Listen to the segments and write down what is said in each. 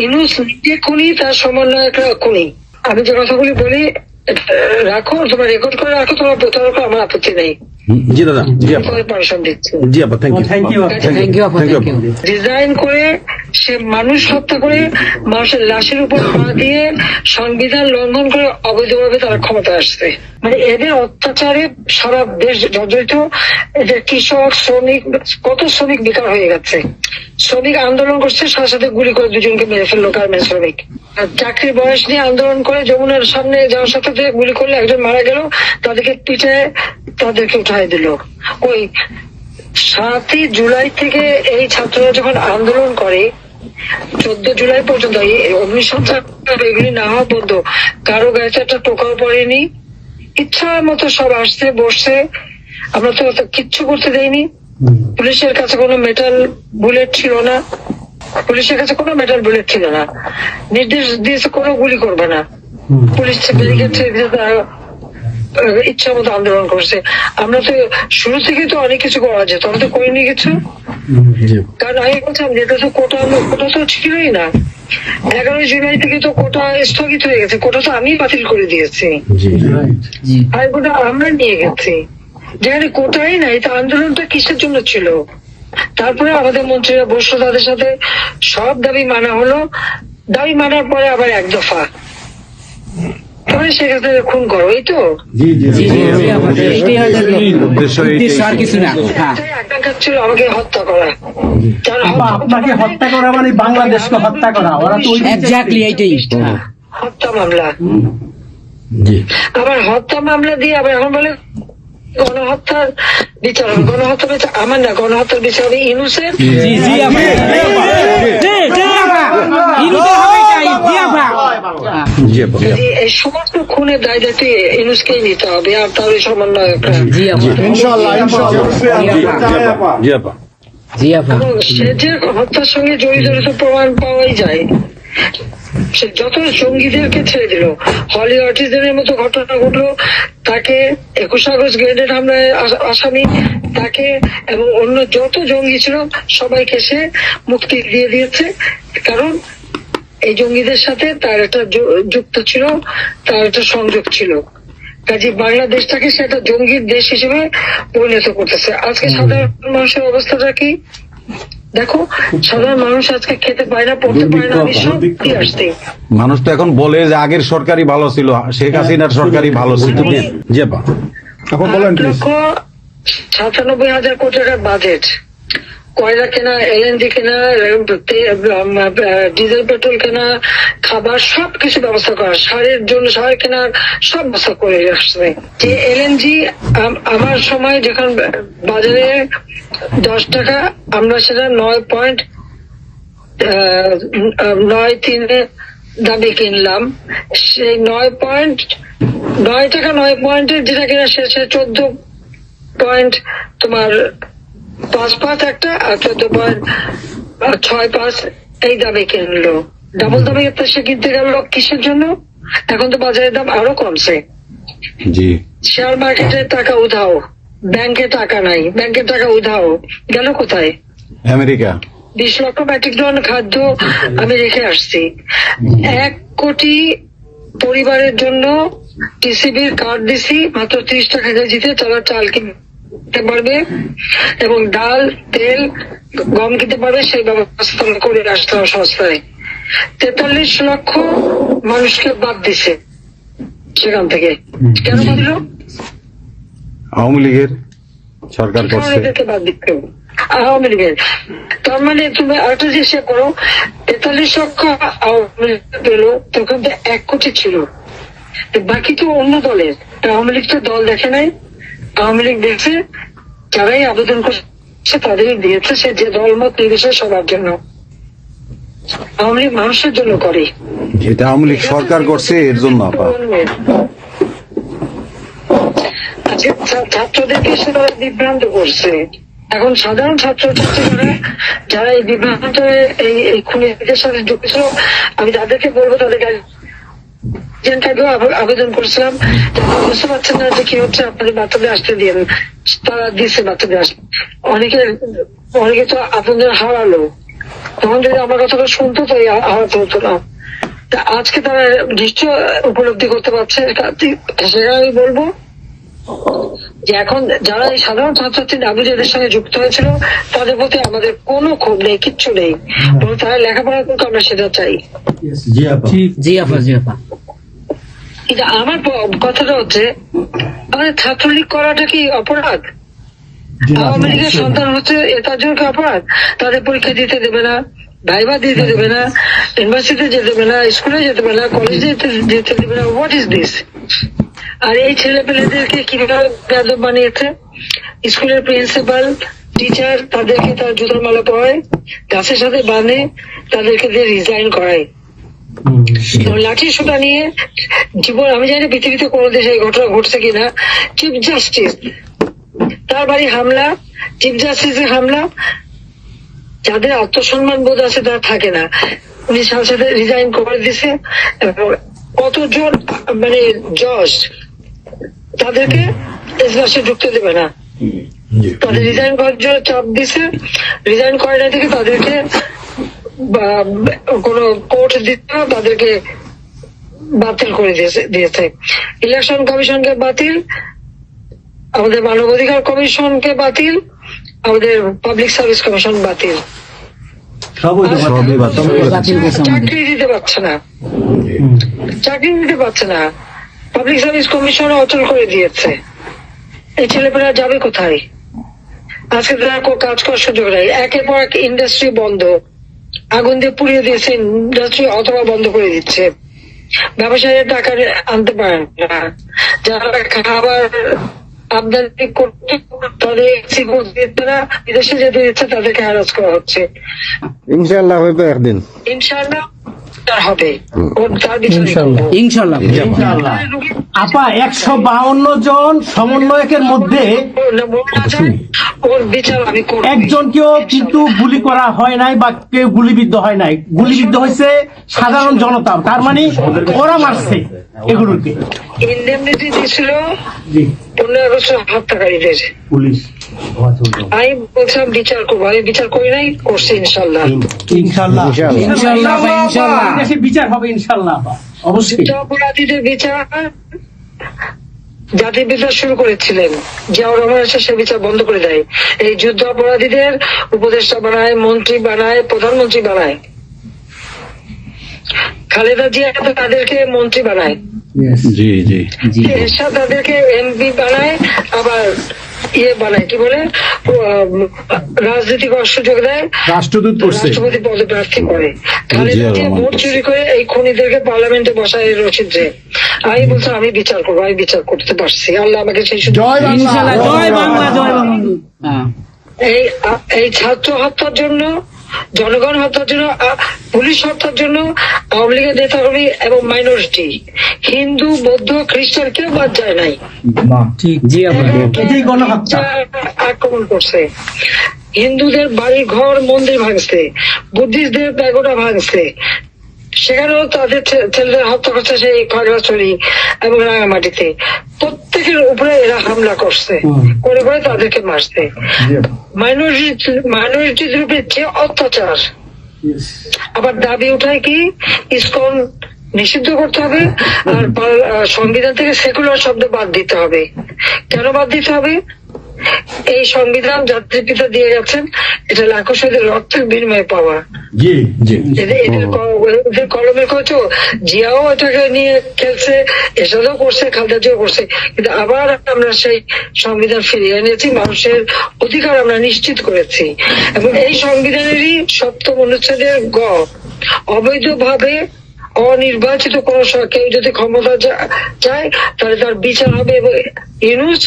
ইউনূস নিজে খুনি, তার সমন্বয়করা খুনি। আমি যে কথাগুলি বলি রাখো, তোমার রেকর্ড করে রাখো, তোমার প্রতারক, আমার আপত্তি নেই। জি দাদা, জি আপা, পারমিশন দিচ্ছি। জি আপা, থ্যাংক ইউ। ডিজাইন করে সে মানুষ হত্যা করে মানুষের লাশের উপর পা দিয়ে সংবিধান লঙ্ঘন করে অবৈধভাবে তারা ক্ষমতা আসছে। মানে এদের অত্যাচারে সারা দেশ জর্জরিত। এদের কৃষক, শ্রমিক, কত শ্রমিক বেকার হয়ে গেছে। শ্রমিক আন্দোলন করছে, সাথে সাথে গুলি করে দুজনকে মেরে ফেললো গার্মেন্টস শ্রমিক। চাকরির বয়স নিয়ে আন্দোলন করে যমুনার সামনে যাওয়ার সাথে গুলি করলে একজন মারা গেল, তাদেরকে পিঠে তাদেরকে উঠাই দিল। ওই 7ই জুলাই থেকে এই ছাত্ররা যখন আন্দোলন করে 14 জুলাই পর্যন্ত এই অগ্নিসংযোগ এগুলি না হওয়া পর্যন্ত কারো গায়ে একটা টোকাও পড়েনি। ইচ্ছা মতো সব আসছে বসছে, আমরা তো কিচ্ছু করতে দেয়নি। পুলিশের কাছে কোনো মেটাল বুলেট ছিল না, পুলিশের কাছে কোনো মেটাল বুলেট ছিল না। নির্দেশ দিয়েছে কোনো গুলি করবে না। পুলিশ ব্যারিকেড ইচ্ছা মতো আন্দোলন করছে। আমরা তো শুরু থেকে তো অনেক কিছু করা যেত, আমরা তো করিনি কিছু। কারণ আমি বলছিলাম যেটা তো কোটা তো ছিলই না। 11 জুলাই থেকে তো কোটা স্থগিত হয়ে গেছে, কোটা তো আমি বাতিল করে দিয়েছি, আর কোটা আমরা নিয়ে গেছি। যেখানে কোটাই নাই, তা আন্দোলনটা কিসের জন্য ছিল? তারপরে আমাদের মন্ত্রীরা বসলো, তাদের সাথে সব দাবি মানা হলো। দাবি মানার পরে আবার এক দফা সেখানে খুন করো, এই তো ছিল আমাকে হত্যা করা। আপনাকে হত্যা করা মানে বাংলাদেশকে হত্যা করা, ওরা তো হত্যা মামলা। আবার হত্যা মামলা দিয়ে আবার এখন বলে গণহত্যার বিচার হবে। গণহত্যার বিচার আমার না, গণহত্যার বিচার হবে ইউনূসের। এই সমস্ত খুনের দায় দায়িত্ব ইউনূসকেই নিতে হবে, আর তার ওই সমন্বয়করা। সে যে হত্যার সঙ্গে জড়িত প্রমাণ পাওয়াই যায়। সে যত জঙ্গিদেরকে ছেড়ে দিল, হলি অটিজমের মতো ঘটনা ঘটলো, তাকে 21 আগস্ট গ্রেনেড হামলায় আসামি তাকে এবং অন্য যত জঙ্গি ছিল সবাইকে সে মুক্তি দিয়ে দিয়েছে। কারণ এই জঙ্গিদের সাথে তার একটা যুক্ত ছিল, তার একটা সংযোগ ছিল। কাজে বাংলাদেশটাকে সে একটা জঙ্গির দেশ হিসেবে পরিণত করতেছে। আজকে সাধারণ মানুষের অবস্থাটা কি দেখো, সাধারণ মানুষ আজকে খেতে পায় না, পড়তে পায় না। মানুষ তো এখন বলে যে আগের সরকারই ভালো ছিল, শেখ হাসিনার সরকারই ভালো ছিল। 97,000 কোটি টাকার বাজেট, কয়লা কেনা, এলএনজি কেনা, ডিজেল পেট্রোল কেনা, খাবার সবকিছু ব্যবস্থা করা, সারের জন্য সার কেনার সব ব্যবস্থা করে আসছে। যে এলএনজি আমার সময় যখন বাজারে 10 টাকা, আমরা সেটা 9.93 দামে কিনলাম। সেই 9 টাকা 9 পয়েন্টের যেটা কিনা সে 14 তোমার 5 একটা, আর 14.65 এই দামে কিনলো। ডাবল দামে সে কিনতে গেল কিসের জন্য? এখন তো বাজারের দাম আরো কমছে। শেয়ার মার্কেটে টাকা উধাও, ব্যাংকে টাকা নাই, ব্যাংকের টাকা উধাও, গেল কোথায়? আমেরিকা। 20 লক্ষ মেট্রিক টন খাদ্য আমি রেখে আসছি। 1 কোটি পরিবারের জন্য টিসিবির কার্ড দিছি, মাত্র 30 টাকা কেজিতে তারা চাল কিনতে পারবে এবং ডাল, তেল, গম কিনতে পারবে। সেই ব্যবস্থা করে আসলাম সস্তায়। 43 লক্ষ মানুষকে বাদ দিছে সেখান থেকে। কেন দিল? আওয়ামী লীগের সরকার করছে, বাদ দিতে আওয়ামী লীগের। তার মানে তুমি আরেকটা চেষ্টা করো, 43 লক্ষ আওয়ামী লীগ পেল, তখন তো 1 কোটি ছিল, বাকি তো অন্য দলের। আওয়ামী লীগ তো দল দেখে নাই, আওয়ামী লীগ দেখছে যারাই আবেদন করছে তাদেরই দিয়েছে, সে যে দলমত নির্বিশেষে সবার জন্য। আওয়ামী লীগ মানুষের জন্য করে, এটা আওয়ামী লীগ সরকার করছে এর জন্য। ছাত্রদেরকে সে তারা বিভ্রান্ত করছে। এখন সাধারণ ছাত্রছাত্রীরা যারা এই বিভ্রান্ত এই খুনিদের সাথে যুক্ত ছিল, আমি তাদেরকে বলবো, তাদেরকে আবেদন করছিলাম, বুঝতে পারছেন না যে কি হচ্ছে, আপনাদের বাচ্চাদের আসতে দিয়ে। তারা দিচ্ছে বাচ্চাদের আসতে। অনেকে তো আপনাদের হারালো, তখন যদি আমার কথাটা শুনতো তো আহত হতো না। তা আজকে তারা নিশ্চয় উপলব্ধি করতে পারছে। সেটা আমি বলবো যে এখন যারা এই সাধারণ ছাত্রছাত্রী দাবি যাদের সঙ্গে যুক্ত হয়েছিল তাদের প্রতি আমাদের কোনো ক্ষোভ নেই, কিচ্ছু নেই, বরং তারা লেখাপড়া করতে আমরা সেটা চাই। জি আপা কিন্তু আমার কথাটা হচ্ছে আমাদের ছাত্রলীগ করাটা কি অপরাধ? আওয়ামী লীগের সন্তান হচ্ছে তার জন্য কি অপরাধ? তাদের পরীক্ষা দিতে দেবে না, ভাইবা দিতে দেবে না, ইউনিভার্সিটিতে যেতে দেবে না, স্কুলে যেতে দেবে না, কলেজে যেতে দেবে না। What is this? আর এই ছেলে পেলেদেরকে কিভাবে বেয়াদব বানিয়েছে? স্কুলের প্রিন্সিপাল, টিচার তাদেরকে তার জুতার মালা পরায়, গাছের সাথে বাঁধে, তাদেরকে দিয়ে রিজাইন করায়। লাঠি সোটা নিয়ে জীবন, আমি জানি পৃথিবীতে কোনো দেশে এই ঘটনা ঘটছে কিনা, চিফ জাস্টিস তার বাড়ি হামলা, চিফ জাস্টিসের হামলা। যাদের আত্মসম্মান বোধ আছে তারা থাকে না, উনি সাথে সাথে রিজাইন করে দিছে। কতজন মানে জজ তাদেরকে এজলাসে ঢুকতে দেবে না, তাদের রিজাইন করার জন্য চাপ দিছে। রিজাইন করে না থেকে তাদেরকে কোনো কোর্ট দিতে না, তাদেরকে বাতিল করে দিয়েছে। ইলেকশন কমিশনকে বাতিল, আমাদের মানবাধিকার কমিশনকে বাতিল, আমাদের পাবলিক সার্ভিস কমিশন বাতিল। চাকরি দিতে পারছে না, পাবলিক সার্ভিস কমিশন অচল করে দিয়েছে। এই ছেলেপেলেরা যাবে কোথায়? আজকে তারা কাজ করার সুযোগ নেই। একের পর এক ইন্ডাস্ট্রি বন্ধ, আগুন দিয়ে পুড়িয়ে দিয়েছে ইন্ডাস্ট্রি অথবা বন্ধ করে দিচ্ছে। ব্যবসায়ীরা টাকা আনতে পারেন না, যারা খাবার আমদানি করতে তাদের বিদেশে যেতে দিচ্ছে তাদেরকে হ্যারাস করা হচ্ছে। ইনশাআল্লাহ হইবে একদিন, ইনশাআল্লাহ হবে, ইনশাল্লাহ। আপা 152 জন সমন্বয়কের মধ্যে ওর বিচার আমি করব। একজনকেও কিন্তু গুলি করা হয় নাই বা কেউ গুলিবিদ্ধ হয় নাই, গুলিবিদ্ধ হয়েছে সাধারণ জনতা। তার মানে ওরা মারছে এগুলোকে। ইন্ডেমনিটি দিয়েছিল জি 15 আগস্ট হত্যাকারীদের। পুলিশ আমি বলছিলাম বিচার করবো, আমি বিচার করি নাই, করছি ইনশাল্লাহ। ইনশাআল্লাহ ইনশাল্লাহ আপা, ইনশাল্লাহ। দেশে বিচার হবে ইনশাআল্লাহ আপা, অবশ্যই। যুদ্ধ অপরাধীদের বিচার জাতির বিচার শুরু করেছিলেন, জিয়াউর রহমান এসে সে বিচার বন্ধ করে দেয়। এই যুদ্ধ অপরাধীদের উপদেষ্টা বানায়, মন্ত্রী বানায়, প্রধানমন্ত্রী বানায়। খালেদা জিয়া তাদেরকে মন্ত্রী বানায়, জি জি এরশাদ তাদেরকে এমপি বানায়, আবার বানায় কি বলে রাজনীতি করার সুযোগ দেয়, রাষ্ট্রদূত করছে, রাষ্ট্রপতি পদে প্রার্থী করে। খালেদা জিয়া ভোট চুরি করে এই খুনিদেরকে পার্লামেন্টে বসায় রচিত্রে। আমি বলছিলাম আমি বিচার করবো, আমি বিচার করতে পারছি, আল্লাহ আমাকে সেই সুযোগ। ইনশাল্লাহ। জয় বাংলা, জয় বাংলা। হ্যাঁ। এই ছাত্র হত্যার জন্য, জনগণ হত্যার জন্য, পুলিশ হত্যার জন্য আওয়ামী লীগের নেতাকর্মী এবং মাইনরিটি, হিন্দু, বৌদ্ধ, খ্রিস্টান কেউ বাদ যায় নাই। ঠিক, জি আপা। এটাই গণহত্যা। আক্রমণ করছে, হিন্দুদের বাড়ি ঘর মন্দির ভাঙছে, বুদ্ধিস্টদের প্যাগোডা ভাঙছে, সেখানেও তাদের ছেলেদের হত্যা করছে সেই খাগড়াছড়ি এবং রাঙামাটিতে। প্রত্যেকের উপরে এরা হামলা করছে, করে করে তাদেরকে মারছে। মাইনরিটিদের উপরে যে অত্যাচার। আবার দাবি উঠায় কি ইসকন নিষিদ্ধ করতে হবে, আর সংবিধান থেকে সেকুলার শব্দ বাদ দিতে হবে। কেন বাদ দিতে হবে? এই সংবিধান জাতির পিতা দিয়ে গেছেন, এটা লাখো শহীদের রক্তের বিনিময়ে পাওয়া। জি জি এদের কলমের কচু জিয়াও এটাকে নিয়ে খেলছে, এসবও করছে, খালেদা জিয়াও করছে, কিন্তু আবার আমরা সেই সংবিধান ফিরিয়ে এনেছি, মানুষের অধিকার আমরা নিশ্চিত করেছি। এবং এই সংবিধানেরই 7ম অনুচ্ছেদের গ, অবৈধভাবে অনির্বাচিত কোন কেউ যদি ক্ষমতা চায় তাহলে তার বিচার হবে। এবং ইউনূস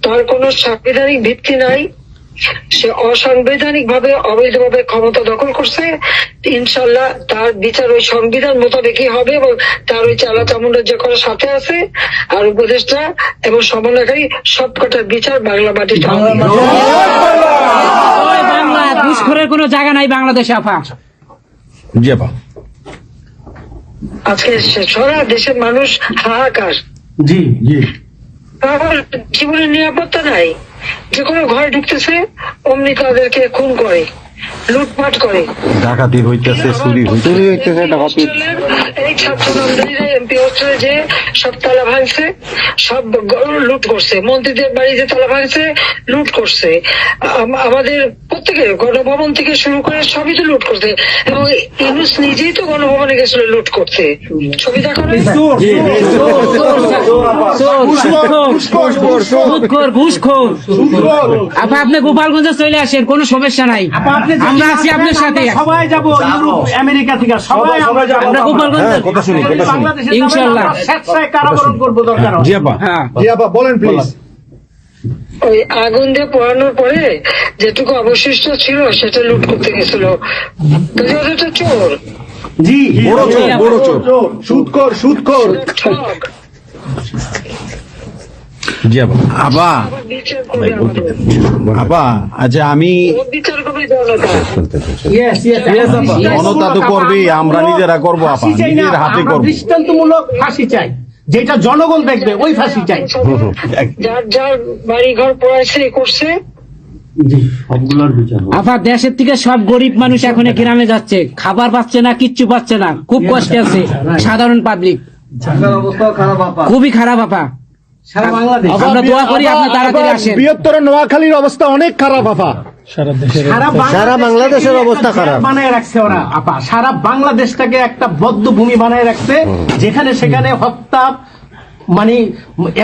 তার কোন সাংবিধানিক ভিত্তি নাই, সে অসাংবিধানিক ভাবে অবৈধভাবে ক্ষমতা দখল করছে। ইনশাল্লাহ তার বিচার ওই সংবিধান মোতাবেকই হবে এবং তার ওই চালা চামুন্ডা যে করার সাথে আছে আর উপদেষ্টা এবং সমন্বয়কারী সবকটার বিচার বাংলা মাটিতে হবে। জয় বাংলা। ঘুষখোরের কোনো জায়গা নাই বাংলাদেশে আপা। জি আপা। আজকে সারা দেশের মানুষ হাহাকার, জি জি আমার জীবনের নিরাপত্তা নাই, যে কোনো ঘরে ঢুকতেছে অমনি তাদেরকে খুন করে, লুটপাট করে। ডাকাতি হইতেছে, চুরি হইতেছে। এই ছাত্র নামদারিরা এমপি হোস্টেলে যে সব তালা ভাঙছে, সব লুট করছে, মন্ত্রীদের বাড়িতে তালা ভাঙছে, লুট করছে, আমাদের প্রত্যেকের গণভবন থেকে শুরু করে সবই তো লুট করছে। এবং ইউনুস নিজেই তো গণভবনে গেছিল লুট করতে। ছবি দেখো না? আপা আপনি গোপালগঞ্জে চলে আসেন, কোনো সমস্যা নাই, আমরা আছি আপনার সাথে। সবাই যাবো ইউরোপ আমেরিকা থেকে, সবাই আমরা যাবো। আমরা গোপালগঞ্জে বাংলাদেশে ইনশাআল্লাহ স্বেচ্ছায় কারাবরণ করবো দরকার হয়। জি আপা, হ্যাঁ জি আপা বলেন প্লিজ। ওই আগুন দিয়ে পোড়ানোর পরে যেটুকু অবশিষ্ট ছিল সেটা লুট করতে গেছিল। তো চোর, জি বড় চোর, বড় চোর, সুদখোর। ঠক। জি আপা। আপা, আবার বিচার করবে আমাদের। আপা আচ্ছা, আমি ও বিচার করবে জনতা। Yes, আপা। জনতা তো করবেই, আমরা নিজেরা করবো আপা, ফাঁসি চাই না, নিজের হাতে আমরা করবো। দৃষ্টান্তমূলক ফাঁসি চাই, যেটা জনগণ দেখবে, ওই ফাঁসি চাই। যার যার বাড়ি ঘর পড়াইছে করছে, আপা দেশের থেকে সব গরিব মানুষ এখন গ্রামে যাচ্ছে, খাবার পাচ্ছে না, কিচ্ছু পাচ্ছে না, খুব কষ্টে আছে সাধারণ পাবলিক, খুবই খারাপ আপা। সারা বাংলাদেশ, আমরা দোয়া করি আপনি তাড়াতাড়ি আসেন। বৃহত্তর নোয়াখালীর অবস্থা অনেক খারাপ আপা। সারা বাংলাদেশের অবস্থা খারাপ। বানায় রাখছে ওরা আপা, সারা বাংলাদেশটাকে একটা বদ্ধ ভূমি বানায় রাখছে, যেখানে সেখানে হত্যা, মানে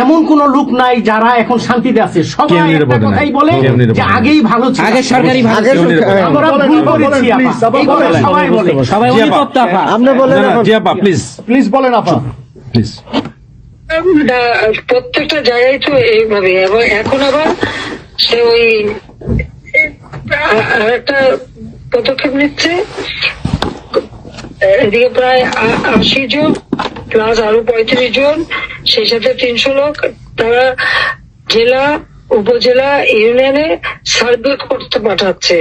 এমন কোন লোক নাই যারা এখন শান্তিতে আছে। সবাই একটা কথাই বলে যে আগেই ভালো ছিল, আগে সরকারি ভালো ছিল। আমরা ভুল করেছি আপা, এই কথা সবাই বলে। সবাই অনুতপ্ত আপা। আপনি বলেন জি আপা প্লিজ, প্লিজ বলেন আপা প্লিজ। প্রত্যেকটা জায়গায় তো এইভাবে। এবং এখন আবার সে ওই একটা পদক্ষেপ নিচ্ছে, এদিকে প্রায় 80 জন প্লাস আরো 35 জন, সেই সাথে 300 লোক, তারা জেলা, উপজেলা, ইউনিয়নে সার্ভে করতে পাঠাচ্ছে।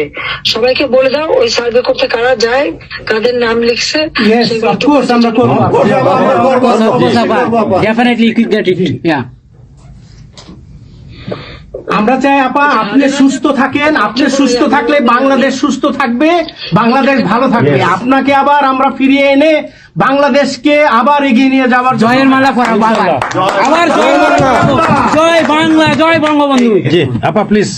সবাইকে বলে দাও ওই সার্ভে করতে কারা যায়, কাদের নাম লিখছে, Yes, of course, আমরা করবো। Definitely keep that it. Yeah. আমরা চাই আপা আপনি সুস্থ থাকেন, আপনি সুস্থ থাকলে বাংলাদেশ সুস্থ থাকবে, বাংলাদেশ ভালো থাকবে। আপনাকে আবার আমরা ফিরিয়ে এনে বাংলাদেশকে আবার এগিয়ে নিয়ে যাওয়ার জন্য জয়ের মালা পরা বাবা, আবার জয়ের মালা পরাবো। জয় বাংলা, জয় বঙ্গবন্ধু। জি আপা প্লিজ।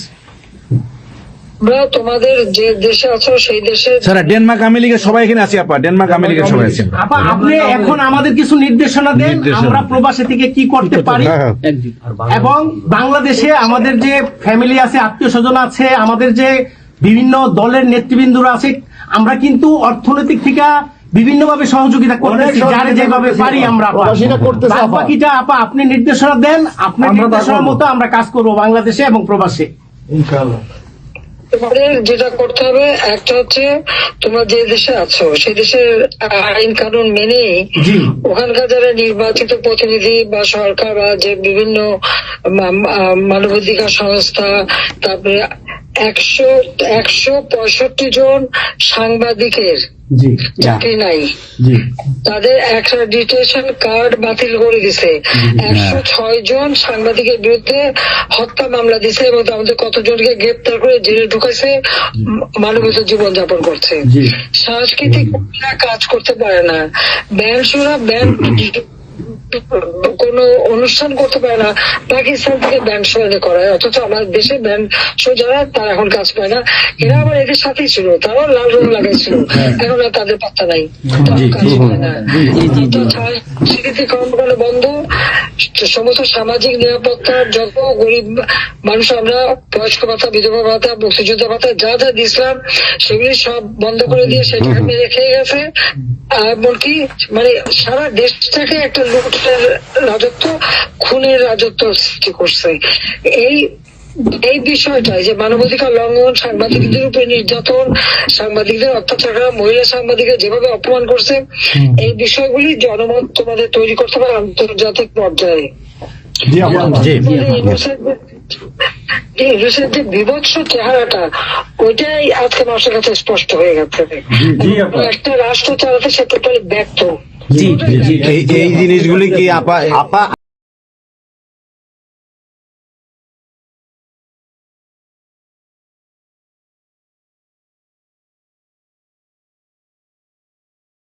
আমরা তোমাদের যে দেশে আছো সেই দেশে স্যার ডেনমার্ক আমেরিকা সবাই এখানে আছি আপা, ডেনমার্ক আমেরিকা সবাই আছি। আপা আপনি এখন আমাদের কিছু নির্দেশনা দেন, আমরা প্রবাসী থেকে কি করতে পারি, এবং বাংলাদেশে আমাদের যে ফ্যামিলি আছে, আত্মীয় স্বজন আছে, আমাদের যে বিভিন্ন দলের নেতৃবৃন্দরা আছে, আমরা কিন্তু অর্থনৈতিক থেকে বিভিন্ন ভাবে সহযোগিতা করতেছি, যারে যেভাবে পারি আমরা। বাকিটা আপা আপনি নির্দেশনা দেন, আপনার নির্দেশনার মতো আমরা কাজ করবো বাংলাদেশে এবং প্রবাসে। তোমাদের যেটা করতে হবে, একটা হচ্ছে তোমরা যে দেশে আছো সেই দেশের আইন কানুন মেনে ওখানকার যারা নির্বাচিত প্রতিনিধি বা সরকার বা যে বিভিন্ন মানবাধিকার সংস্থা, তারপরে 165 জন সাংবাদিকের চাকরি নাই, তাদের অ্যাক্রেডিটেশন কার্ড বাতিল করে দিছে। 106 জন সাংবাদিকের বিরুদ্ধে হত্যা মামলা দিছে এবং আমাদের কতজনকে গ্রেপ্তার করে জেলে ঢুকাইছে, মানবিক জীবন যাপন করছে। সাংস্কৃতিক কাজ করতে পারে না, ব্যান্ড শোনা, ব্যান্ড কোন অনুষ্ঠান করতে পারে না, পাকিস্তান থেকে ব্যান্ড শো এনে করায়, অথচ আমার দেশে ব্যান্ড শো যারা তারা এখন কাজ পায় না। এরা আবার এদের সাথেই ছিল, তারাও লাল রং লাগাইছিল, এখন আর তাদের পাত্তা নাই, কাজ পায় না। স্বীকৃতি কর্মকাণ্ড বন্ধ, সমস্ত সামাজিক নিরাপত্তার যত গরিব মানুষ আমরা বয়স্ক ভাতা, বিধবা ভাতা, মুক্তিযোদ্ধা ভাতা যা যা দিয়েছিলাম সেগুলি সব বন্ধ করে দিয়ে সেটাকে মেরে খেয়ে গেছে। এমনকি মানে সারা দেশটাকে একটা লুটের রাজত্ব, খুনের রাজত্ব সৃষ্টি করছে। এই বিষয়টাই যে মানবাধিকার লঙ্ঘন, সাংবাদিকদের উপরে নির্যাতন, সাংবাদিকদের অত্যাচার করা, মহিলা সাংবাদিকদের যেভাবে অপমান করছে, এই বিষয়গুলি জনমত তোমাদের তৈরি করতে পারে আন্তর্জাতিক পর্যায়ে। ইউনুসের যে বিভৎস চেহারাটা, ওইটাই আজকে মানুষের কাছে স্পষ্ট হয়ে গেছে। একটা রাষ্ট্র চালাতে সে টোটালি ব্যর্থ। এই জিনিসগুলি কি আপা